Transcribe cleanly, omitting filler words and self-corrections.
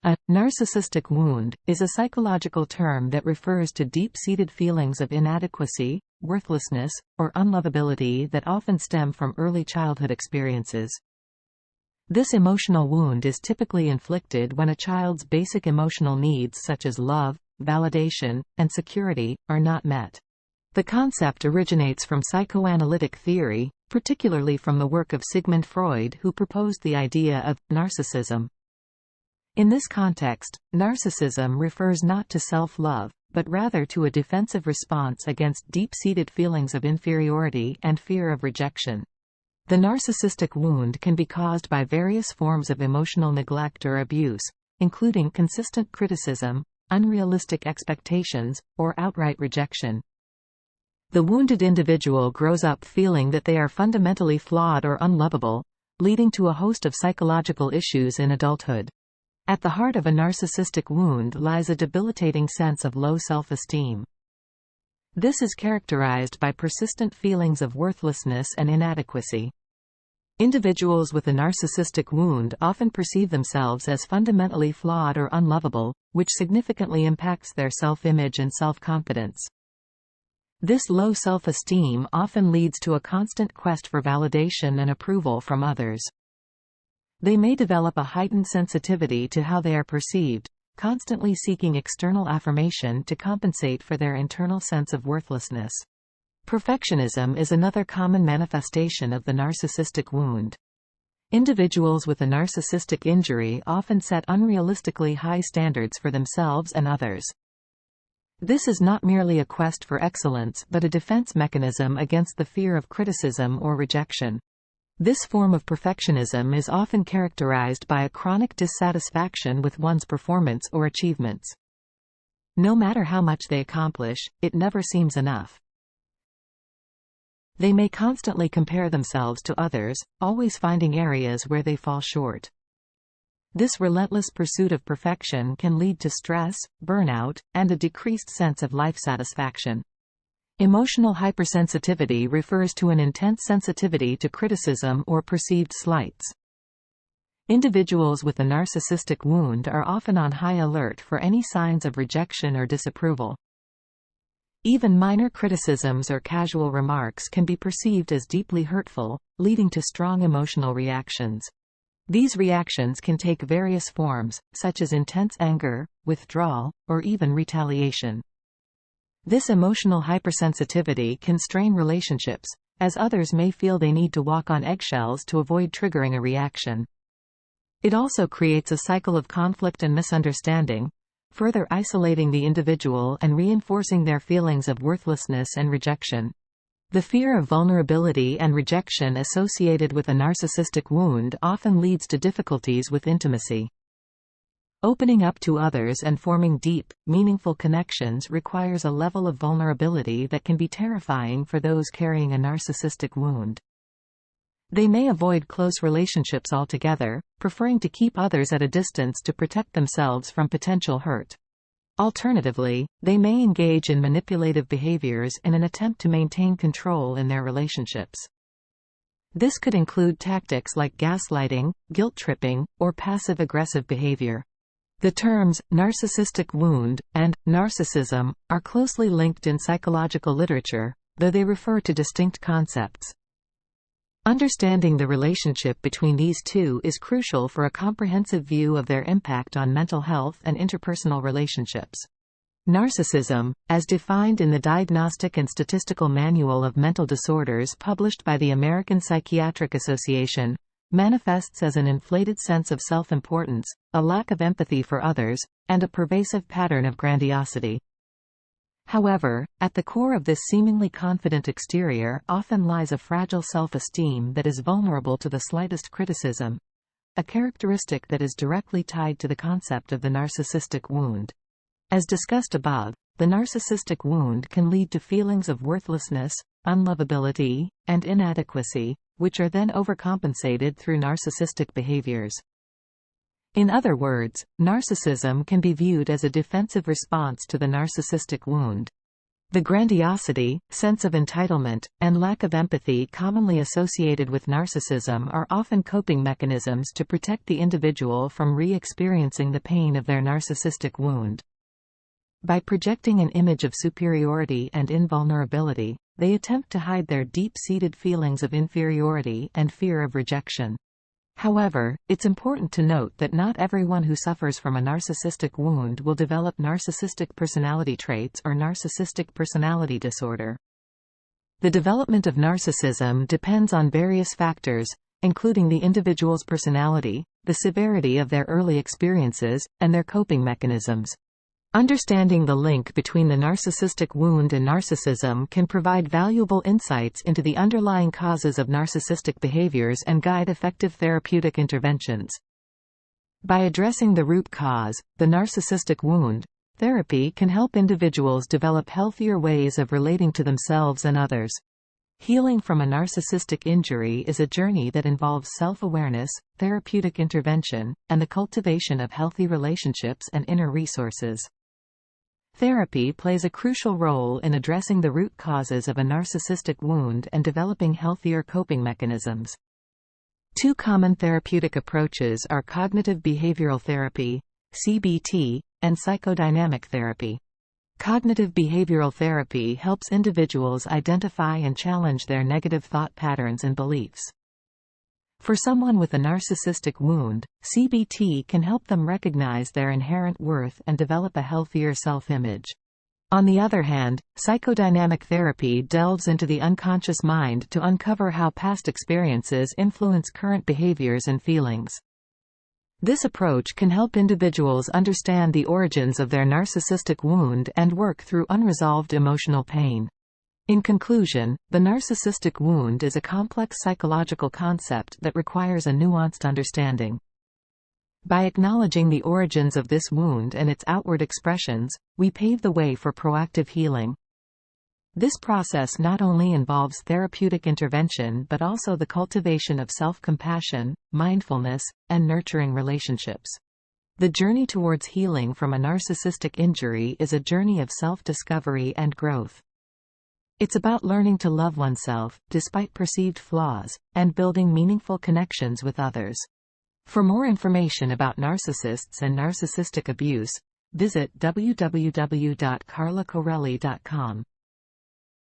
A narcissistic wound is a psychological term that refers to deep-seated feelings of inadequacy, worthlessness, or unlovability that often stem from early childhood experiences. This emotional wound is typically inflicted when a child's basic emotional needs such as love, validation, and security are not met. The concept originates from psychoanalytic theory, particularly from the work of Sigmund Freud, who proposed the idea of narcissism. In this context, narcissism refers not to self-love, but rather to a defensive response against deep-seated feelings of inferiority and fear of rejection. The narcissistic wound can be caused by various forms of emotional neglect or abuse, including consistent criticism, unrealistic expectations, or outright rejection. The wounded individual grows up feeling that they are fundamentally flawed or unlovable, leading to a host of psychological issues in adulthood. At the heart of a narcissistic wound lies a debilitating sense of low self-esteem. This is characterized by persistent feelings of worthlessness and inadequacy. Individuals with a narcissistic wound often perceive themselves as fundamentally flawed or unlovable, which significantly impacts their self-image and self-confidence. This low self-esteem often leads to a constant quest for validation and approval from others. They may develop a heightened sensitivity to how they are perceived, constantly seeking external affirmation to compensate for their internal sense of worthlessness. Perfectionism is another common manifestation of the narcissistic wound. Individuals with a narcissistic injury often set unrealistically high standards for themselves and others. This is not merely a quest for excellence but a defense mechanism against the fear of criticism or rejection. This form of perfectionism is often characterized by a chronic dissatisfaction with one's performance or achievements. No matter how much they accomplish, it never seems enough. They may constantly compare themselves to others, always finding areas where they fall short. This relentless pursuit of perfection can lead to stress, burnout, and a decreased sense of life satisfaction. Emotional hypersensitivity refers to an intense sensitivity to criticism or perceived slights. Individuals with a narcissistic wound are often on high alert for any signs of rejection or disapproval. Even minor criticisms or casual remarks can be perceived as deeply hurtful, leading to strong emotional reactions. These reactions can take various forms, such as intense anger, withdrawal, or even retaliation. This emotional hypersensitivity can strain relationships, as others may feel they need to walk on eggshells to avoid triggering a reaction. It also creates a cycle of conflict and misunderstanding, further isolating the individual and reinforcing their feelings of worthlessness and rejection. The fear of vulnerability and rejection associated with a narcissistic wound often leads to difficulties with intimacy. Opening up to others and forming deep, meaningful connections requires a level of vulnerability that can be terrifying for those carrying a narcissistic wound. They may avoid close relationships altogether, preferring to keep others at a distance to protect themselves from potential hurt. Alternatively, they may engage in manipulative behaviors in an attempt to maintain control in their relationships. This could include tactics like gaslighting, guilt-tripping, or passive-aggressive behavior. The terms narcissistic wound and narcissism are closely linked in psychological literature, though they refer to distinct concepts. Understanding the relationship between these two is crucial for a comprehensive view of their impact on mental health and interpersonal relationships. Narcissism, as defined in the Diagnostic and Statistical Manual of Mental Disorders published by the American Psychiatric Association, manifests as an inflated sense of self-importance, a lack of empathy for others, and a pervasive pattern of grandiosity. However, at the core of this seemingly confident exterior often lies a fragile self-esteem that is vulnerable to the slightest criticism, a characteristic that is directly tied to the concept of the narcissistic wound. As discussed above, the narcissistic wound can lead to feelings of worthlessness, unlovability, and inadequacy, which are then overcompensated through narcissistic behaviors. In other words, narcissism can be viewed as a defensive response to the narcissistic wound. The grandiosity, sense of entitlement, and lack of empathy commonly associated with narcissism are often coping mechanisms to protect the individual from re-experiencing the pain of their narcissistic wound. By projecting an image of superiority and invulnerability, they attempt to hide their deep-seated feelings of inferiority and fear of rejection. However, it's important to note that not everyone who suffers from a narcissistic wound will develop narcissistic personality traits or narcissistic personality disorder. The development of narcissism depends on various factors, including the individual's personality, the severity of their early experiences, and their coping mechanisms. Understanding the link between the narcissistic wound and narcissism can provide valuable insights into the underlying causes of narcissistic behaviors and guide effective therapeutic interventions. By addressing the root cause, the narcissistic wound, therapy can help individuals develop healthier ways of relating to themselves and others. Healing from a narcissistic injury is a journey that involves self-awareness, therapeutic intervention, and the cultivation of healthy relationships and inner resources. Therapy plays a crucial role in addressing the root causes of a narcissistic wound and developing healthier coping mechanisms. Two common therapeutic approaches are cognitive behavioral therapy, CBT, and psychodynamic therapy. Cognitive behavioral therapy helps individuals identify and challenge their negative thought patterns and beliefs. For someone with a narcissistic wound, CBT can help them recognize their inherent worth and develop a healthier self-image. On the other hand, psychodynamic therapy delves into the unconscious mind to uncover how past experiences influence current behaviors and feelings. This approach can help individuals understand the origins of their narcissistic wound and work through unresolved emotional pain. In conclusion, the narcissistic wound is a complex psychological concept that requires a nuanced understanding. By acknowledging the origins of this wound and its outward expressions, we pave the way for proactive healing. This process not only involves therapeutic intervention but also the cultivation of self-compassion, mindfulness, and nurturing relationships. The journey towards healing from a narcissistic injury is a journey of self-discovery and growth. It's about learning to love oneself, despite perceived flaws, and building meaningful connections with others. For more information about narcissists and narcissistic abuse, visit www.carlacorelli.com.